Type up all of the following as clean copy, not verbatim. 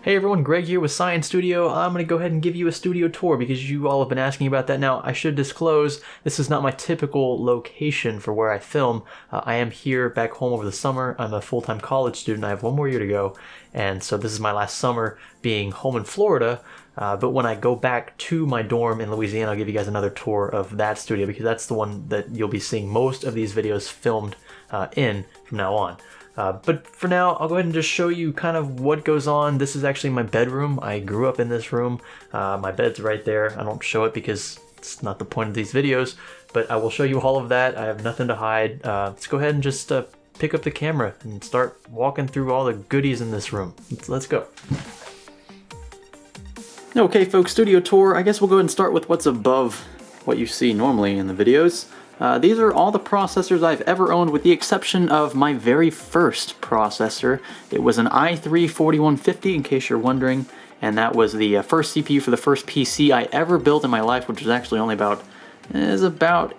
Hey everyone, Greg here with Science Studio. I'm going to go ahead and give you a studio tour because you all have been asking about that. Now, I should disclose, this is not my typical location for where I film. I am here back home over the summer. I'm a full-time college student. I have one more year to go, and so this is my last summer being home in Florida. But when I go back to my dorm in Louisiana, I'll give you guys another tour of that studio because that's the one that you'll be seeing most of these videos filmed in from now on. But for now, I'll go ahead and just show you kind of what goes on. This is actually my bedroom. I grew up in this room. My bed's right there. I don't show it because it's not the point of these videos, but I will show you all of that. I have nothing to hide. Let's go ahead and just pick up the camera and start walking through all the goodies in this room. Let's go. Okay, folks, studio tour. I guess we'll go ahead and start with what's above what you see normally in the videos. These are all the processors I've ever owned with the exception of my very first processor. It was an i3-4150 in case you're wondering, and that was the first CPU for the first PC I ever built in my life, which was actually only about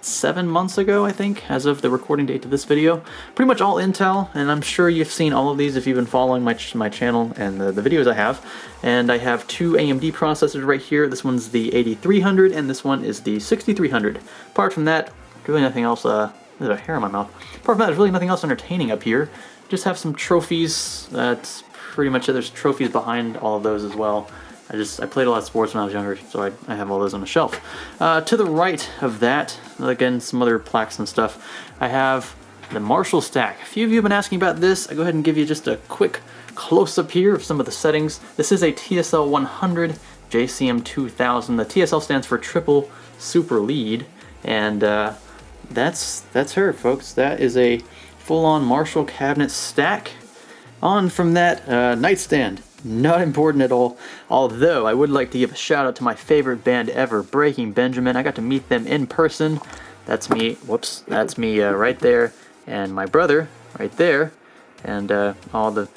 7 months ago, I think, as of the recording date of this video. Pretty much all Intel, and I'm sure you've seen all of these if you've been following my channel and the videos I have. And I have two AMD processors right here. This one's the 8300 and this one is the 6300. Apart from that, really nothing else. There's a hair in my mouth. Apart from that, there's really nothing else entertaining up here. Just have some trophies. That's pretty much it. There's trophies behind all of those as well. I played a lot of sports when I was younger, so I have all those on the shelf. To the right of that, again, some other plaques and stuff, I have the Marshall stack. A few of you have been asking about this. I go ahead and give you just a quick close-up here of some of the settings. This is a TSL 100 JCM 2000. The TSL stands for Triple Super Lead, and that's her, folks. That is a full-on Marshall cabinet stack. On from that, nightstand. Not important at all, although I would like to give a shout out to my favorite band ever, Breaking Benjamin. I got to meet them in person. That's me, whoops, that's me right there, and my brother right there, and all the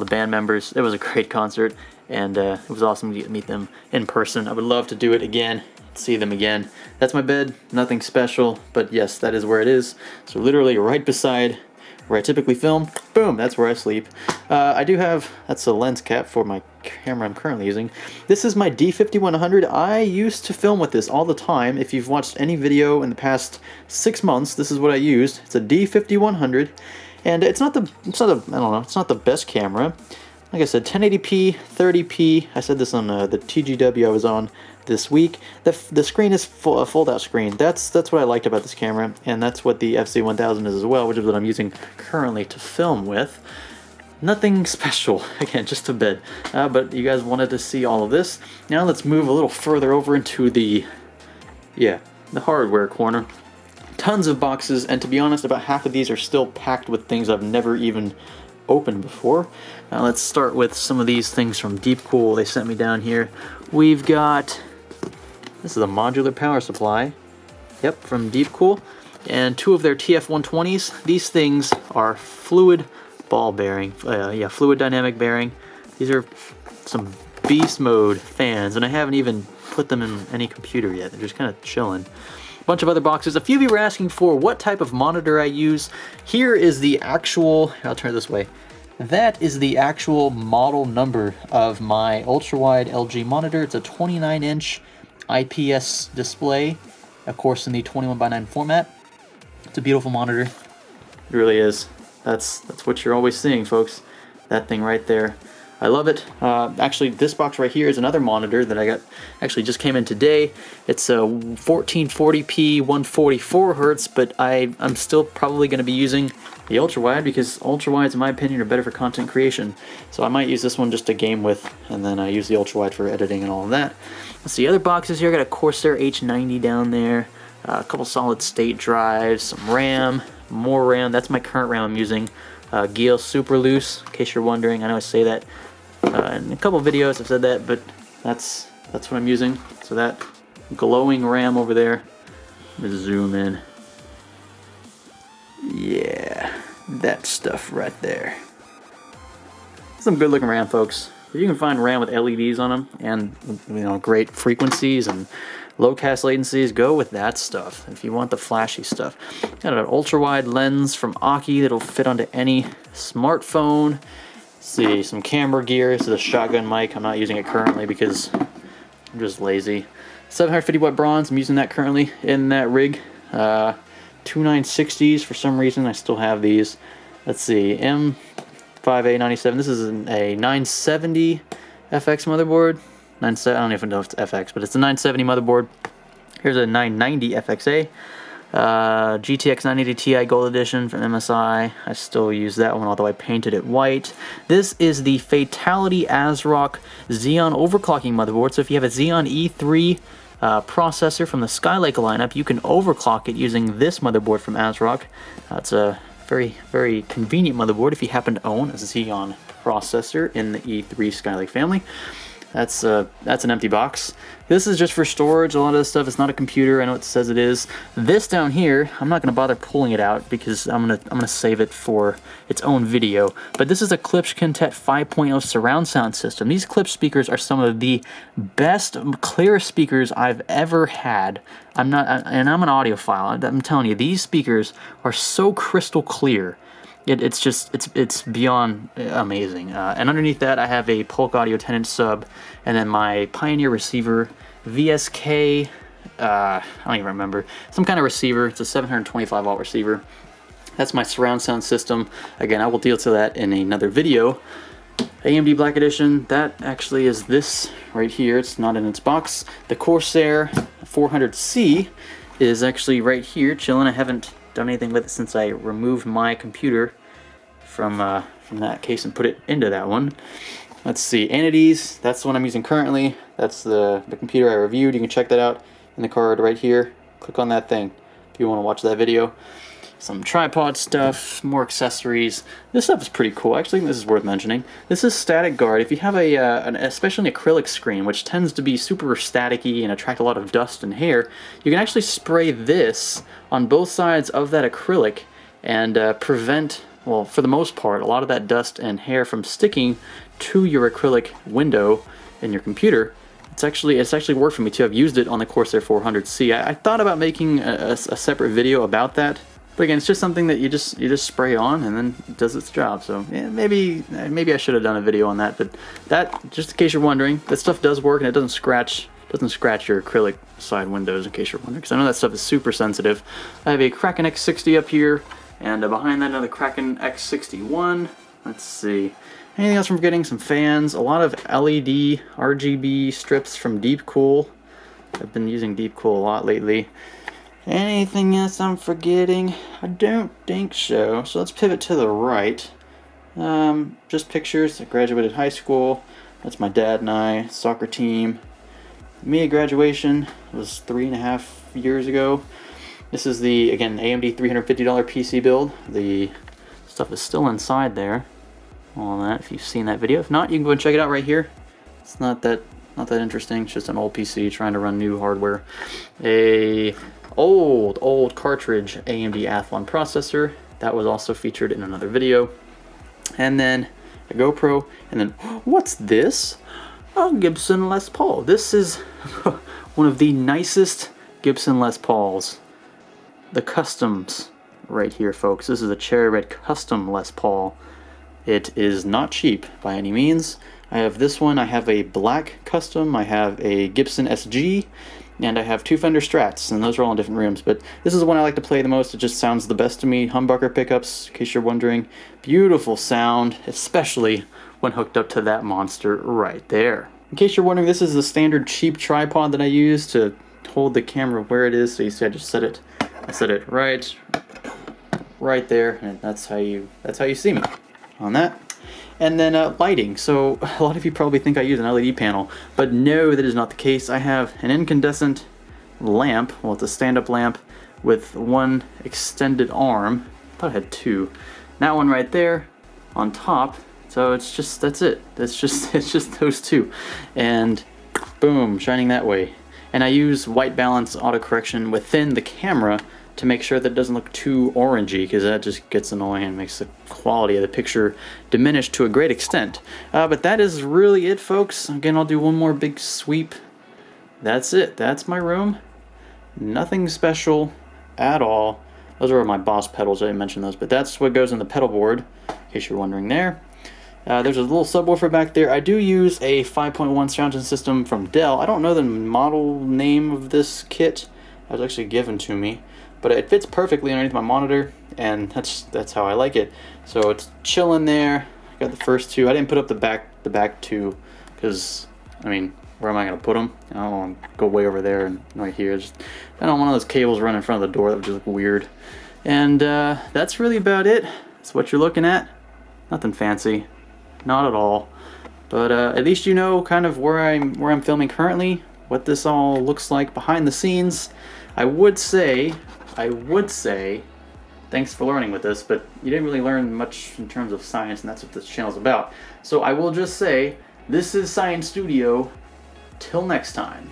band members. It was a great concert, and it was awesome to meet them in person. I would love to do it again, see them again. That's my bed, nothing special, but yes, that is where it is. So literally right beside where I typically film, boom, that's where I sleep. I do have, that's a lens cap for my camera I'm currently using. This is my D5100. I used to film with this all the time. If you've watched any video in the past 6 months, this is what I used. It's a D5100, and it's not the best camera. Like I said, 1080p, 30p. I said this on the TGW I was on this week. The screen is a fold-out screen. That's what I liked about this camera, and that's what the FC1000 is as well, which is what I'm using currently to film with. Nothing special, again, just a bed. But you guys wanted to see all of this. Now let's move a little further over into the hardware corner. Tons of boxes, and to be honest, about half of these are still packed with things I've never even opened before. Now let's start with some of these things from Deepcool. They sent me down here. We've got, this is a modular power supply, yep, from Deepcool, and two of their TF120s. These things are fluid ball bearing, fluid dynamic bearing. These are some beast mode fans, and I haven't even put them in any computer yet. They're just kind of chilling. A bunch of other boxes. A few of you were asking for what type of monitor I use. Here is the actual, I'll turn it this way. That is the actual model number of my ultra-wide LG monitor. It's a 29-inch IPS display, of course in the 21:9 format. It's a beautiful monitor. It really is. That's what you're always seeing, folks. That thing right there. I love it. Actually, this box right here is another monitor that I got, actually just came in today. It's a 1440p 144 hertz, but I'm still probably going to be using the ultra-wide because ultra-wides, in my opinion, are better for content creation. So I might use this one just to game with, and then I use the ultra-wide for editing and all of that. Let's see, other boxes here. I got a Corsair H90 down there, a couple solid-state drives, some RAM, more RAM. That's my current RAM I'm using. Geel Super Loose, in case you're wondering. I know I say that in a couple videos I've said that, but that's what I'm using. So that glowing RAM over there. Let me zoom in. Yeah, that stuff right there. Some good looking RAM, folks. If you can find RAM with LEDs on them and great frequencies and low cast latencies, go with that stuff if you want the flashy stuff. Got an ultra wide lens from Aki that'll fit onto any smartphone. See, some camera gear. This is a shotgun mic. I'm not using it currently because I'm just lazy. 750 watt bronze. I'm using that currently in that rig. Two 960s for some reason. I still have these. Let's see, M5A97. This is a 970 FX motherboard. I don't even know if it's FX, but it's a 970 motherboard. Here's a 990 FXA. GTX 980 Ti Gold Edition from MSI. I still use that one, although I painted it white. This is the Fatality ASRock Xeon overclocking motherboard. So if you have a Xeon E3 processor from the Skylake lineup, you can overclock it using this motherboard from ASRock. It's a very, very convenient motherboard if you happen to own a Xeon processor in the E3 Skylake family. That's an empty box. This is just for storage. A lot of this stuff is not a computer. I know it says it is. This down here, I'm not gonna bother pulling it out because I'm gonna save it for its own video. But this is a Klipsch Quintet 5.0 surround sound system. These Klipsch speakers are some of the best, clearest speakers I've ever had. I'm an audiophile. I'm telling you, these speakers are so crystal clear. It's beyond amazing. And underneath that, I have a Polk Audio 10-inch sub, and then my Pioneer receiver, VSK, I don't even remember, some kind of receiver. It's a 725 watt receiver. That's my surround sound system. Again, I will deal to that in another video. AMD Black Edition, that actually is this right here. It's not in its box. The Corsair 400C is actually right here, chilling. I haven't done anything with it since I removed my computer from that case and put it into that one. Let's see, Anities, that's the one I'm using currently. That's the computer I reviewed. You can check that out in the card right here. Click on that thing if you want to watch that video. Some tripod stuff, more accessories. This stuff is pretty cool. Actually, this is worth mentioning. This is static guard. If you have especially an acrylic screen, which tends to be super staticky and attract a lot of dust and hair, you can actually spray this on both sides of that acrylic and prevent, well, for the most part, a lot of that dust and hair from sticking to your acrylic window in your computer. It's actually worked for me too. I've used it on the Corsair 400C. I thought about making a separate video about that. But again, it's just something that you just spray on and then it does its job. So yeah, maybe I should have done a video on that. But that, just in case you're wondering, that stuff does work and it doesn't scratch your acrylic side windows, in case you're wondering, because I know that stuff is super sensitive. I have a Kraken X60 up here, and behind that another Kraken X61. Let's see, anything else I'm forgetting? Some fans, a lot of LED RGB strips from Deepcool. I've been using Deepcool a lot lately. Anything else I'm forgetting? I don't think so. So let's pivot to the right. Just pictures. I graduated high school. That's my dad and I. Soccer team. Me at graduation was 3.5 years ago. This is the, again, AMD $350 PC build. The stuff is still inside there. All that, if you've seen that video. If not, you can go and check it out right here. It's not that interesting. It's just an old PC trying to run new hardware. A old cartridge AMD Athlon processor that was also featured in another video, and then a GoPro, and then what's this? A Gibson Les Paul. This is one of the nicest Gibson Les Pauls. The customs right here, folks. This is a cherry red custom Les Paul. It is not cheap by any means. I have this one, I have a black custom, I have a Gibson SG, and I have two Fender Strats, and those are all in different rooms, but this is the one I like to play the most. It just sounds the best to me. Humbucker pickups, in case you're wondering. Beautiful sound, especially when hooked up to that monster right there. In case you're wondering, this is the standard cheap tripod that I use to hold the camera where it is. So you see I just set it right there, and that's how you see me on that. And then lighting. So a lot of you probably think I use an LED panel, but no, that is not the case. I have an incandescent lamp. Well, it's a stand-up lamp with one extended arm. I thought I had two. That one right there on top. So it's just, that's it. It's just those two. And boom, shining that way. And I use white balance auto correction within the camera to make sure that it doesn't look too orangey, because that just gets annoying and makes the quality of the picture diminish to a great extent. But that is really it, folks. Again, I'll do one more big sweep. That's it. That's my room. Nothing special at all. Those are my Boss pedals. I didn't mention those, but that's what goes in the pedal board, in case you're wondering there. There's a little subwoofer back there. I do use a 5.1 surround system from Dell. I don't know the model name of this kit. That was actually given to me, but it fits perfectly underneath my monitor, and that's how I like it. So it's chilling there. I got the first two. I didn't put up the back two because, I mean, where am I going to put them? I don't want to go way over there and right here. I don't want one of those cables run in front of the door. That would just look weird. And that's really about it. That's what you're looking at. Nothing fancy. Not at all. But at least you know kind of where I'm filming currently, what this all looks like behind the scenes. I would say, thanks for learning with this, but you didn't really learn much in terms of science, and that's what this channel's about. So I will just say, this is Science Studio. Till next time.